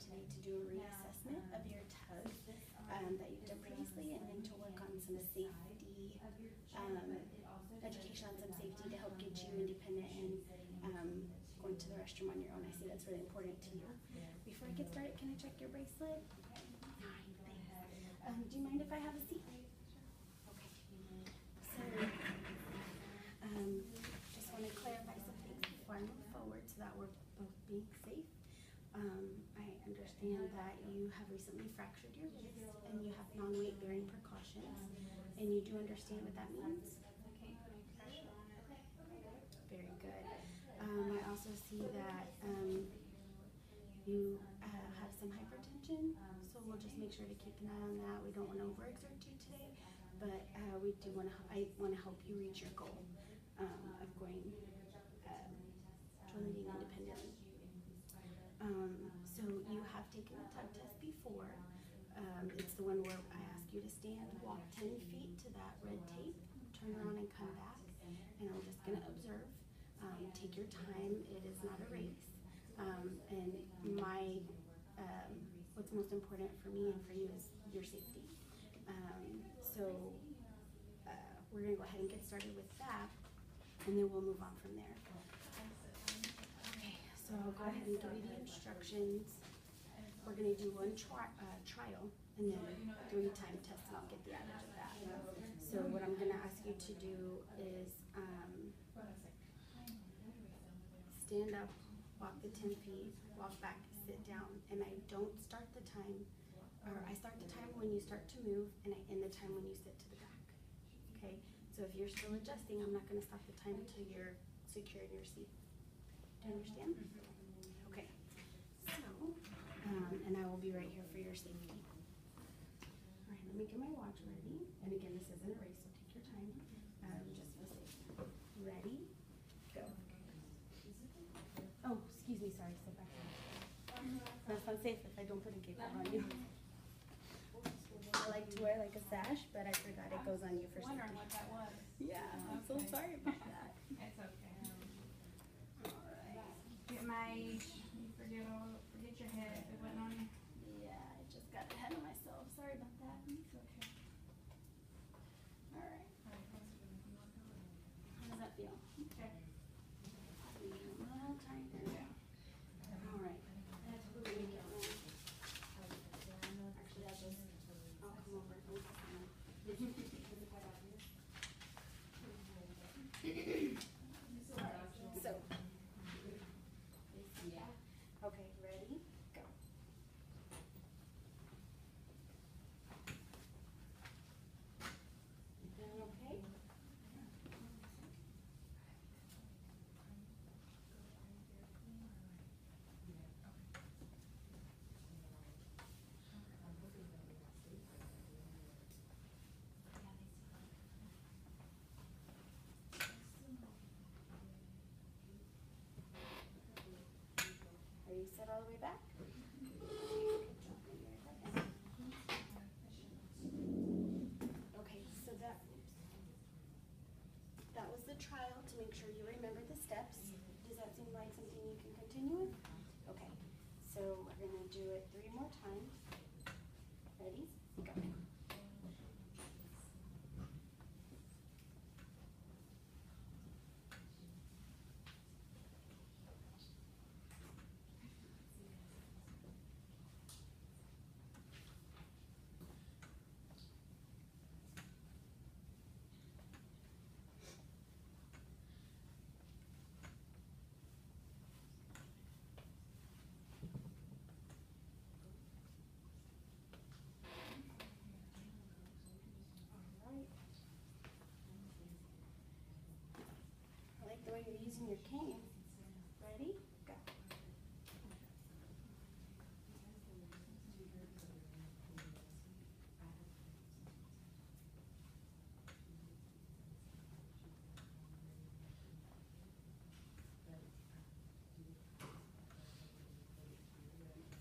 today to do a reassessment of your tug that you've done previously, and then to work on some safety, education on some safety to help get you independent and going to the restroom on your own. I see that's really important to you. Before I get started, can I check your bracelet? Fine, thanks. Do you mind if I have a seat? Okay. So, just want to clarify some things before I move forward so that we're both being safe. I understand that you have recently fractured your wrist and you have non-weight bearing precautions, and you do understand what that means? Very good. I also see that you have some hypertension, so we'll just make sure to keep an eye on that. We don't want to overexert you today, but we do want to. I want to help you reach your goal of going totally independently. So you have taken the tug test before. It's the one where I ask you to stand, walk 10 feet to that red tape, turn around and come back, and I'm just going to observe. Take your time. It is not a race. And what's most important for me and for you is your safety. We're going to go ahead and get started with that, and then we'll move on from there. Okay, so I'll go ahead and give you the instructions. We're going to do one trial and then 3 time tests, and I'll get the average of that. So what I'm going to ask you to do is stand up, walk the 10 feet, walk back, sit down, and I don't start the time, or I start the time when you start to move, and I end the time when you sit to the back. Okay, so if you're still adjusting, I'm not going to stop the time until you're secure in your seat. Do you understand? Okay, so, and I will be right here for your safety. All right, let me get my watch ready. And again, this isn't a race, so take your time, just for safety. Ready? Go. Oh, excuse me, sorry, sit back down. That's unsafe if I don't put a cape on you. I like to wear like a sash, but I forgot it goes on you for safety. Wondering what that was. Yeah, I'm so sorry about that. It's okay. Alright. Forget your head if it went on you. Yeah, I just got ahead of myself. Sorry about that. It's okay. Alright. How does that feel? Okay. A little tighter. Alright. Actually, I'll come over. So, okay, ready? Go. You feeling okay? Are you set all the way back? Okay, so that was the trial to make sure you remember the steps. Does that seem like something you can continue with? Okay, so we're going to do it 3 more times. Ready? Go. I like the way you're using your cane. Ready? Go.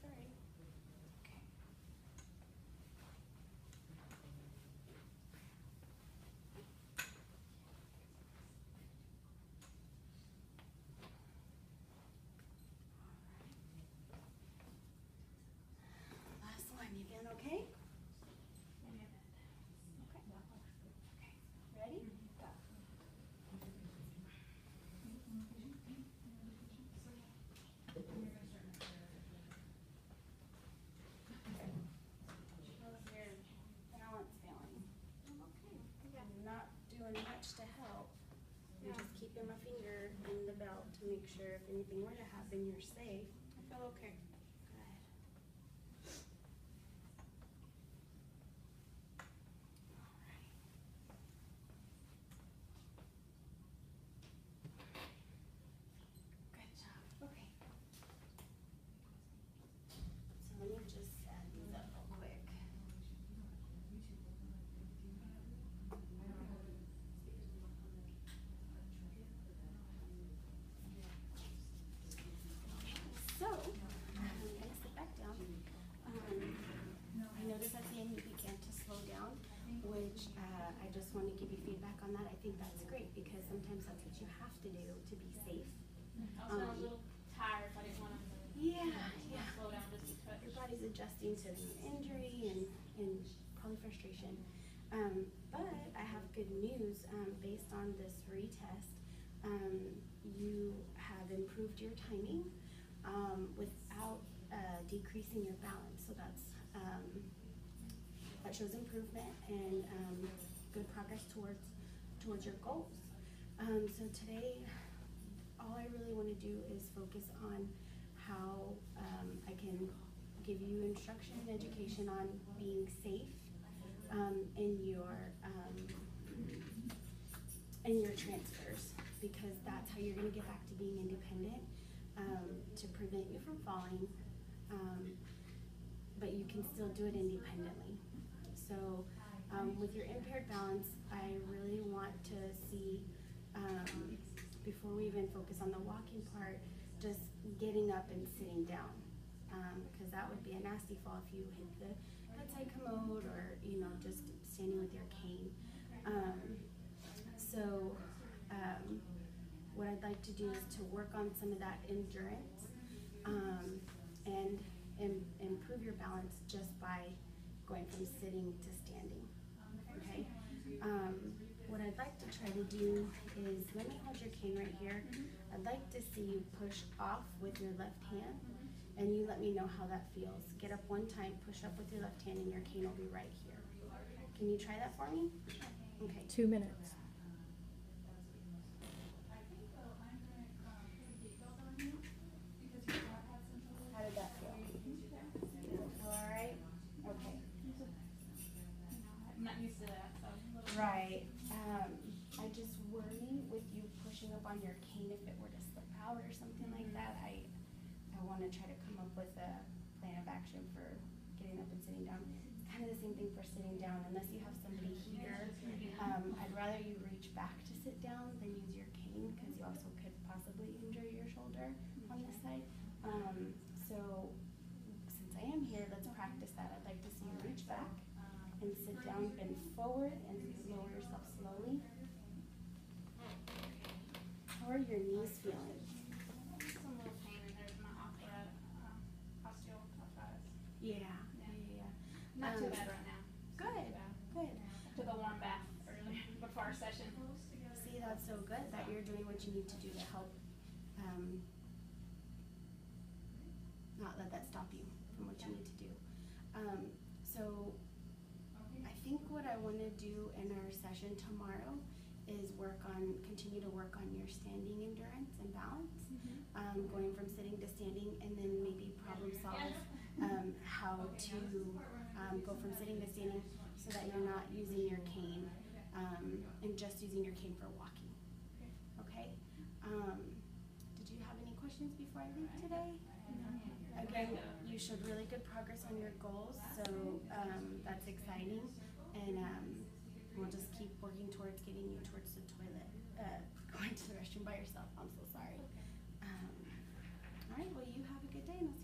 Sorry. Okay. much to help. I'm just keeping my finger in the belt to make sure if anything were to happen, you're safe. I feel okay. Good. Alright. Good job. Okay. So let me just set these up real quick. So, I'm gonna sit back down. I noticed at the end you began to slow down, which I just want to give you feedback on that. I think that's great because sometimes that's what you have to do to be safe. I was a little tired, so I didn't want to Yeah. slow down just a touch. Your body's adjusting to the injury and probably frustration. But I have good news. Based on this retest, you have improved your timing without decreasing your balance. So that shows improvement and good progress towards your goals. So today, all I really want to do is focus on how I can give you instruction and education on being safe in your transfers, because that's how you're going to get back to being independent, to prevent you from falling, but you can still do it independently. So with your impaired balance, I really want to see, before we even focus on the walking part, just getting up and sitting down, because that would be a nasty fall if you hit the bedside commode or just standing with your cane. What I'd like to do is to work on some of that endurance and improve your balance just by going from sitting to standing. Okay. What I'd like to try to do is, let me hold your cane right here. I'd like to see you push off with your left hand, and you let me know how that feels. Get up one time, push up with your left hand, and your cane will be right here. Can you try that for me? Okay. 2 minutes. How did that feel? All right? Okay. I'm not used to that, so. Right. I just worry with you pushing up on your cane if it were to slip out or something like that. I want to try to come up with a plan of action for getting up and sitting down. It's kind of the same thing for sitting down, unless you have somebody here. I'd rather you reach back to sit down than use your cane, because you also could possibly injure your shoulder on this side. So since I am here, let's practice that. I'd like to see you reach back and sit down, bend forward, and lower yourself slowly. How are your knees feeling? Some little pain in there with my osteoarthritis. Yeah. Not too bad right now. Good. Good. Took a warm bath earlier before our session. See, that's so good that you're doing what you need to do to help not let that stop you from what you need to do. So I think what I want to do in our session tomorrow is continue to work on your standing endurance and balance, going from sitting to standing, and then maybe problem solve how to go from sitting to standing so that you're not using your cane and just using your cane for walking. Okay? Did you have any questions before I leave today? Again, you showed really good progress on your goals, so that's exciting, and we'll just keep working towards getting you towards the toilet, going to the restroom by yourself. I'm so sorry. All right, well, you have a good day, and I'll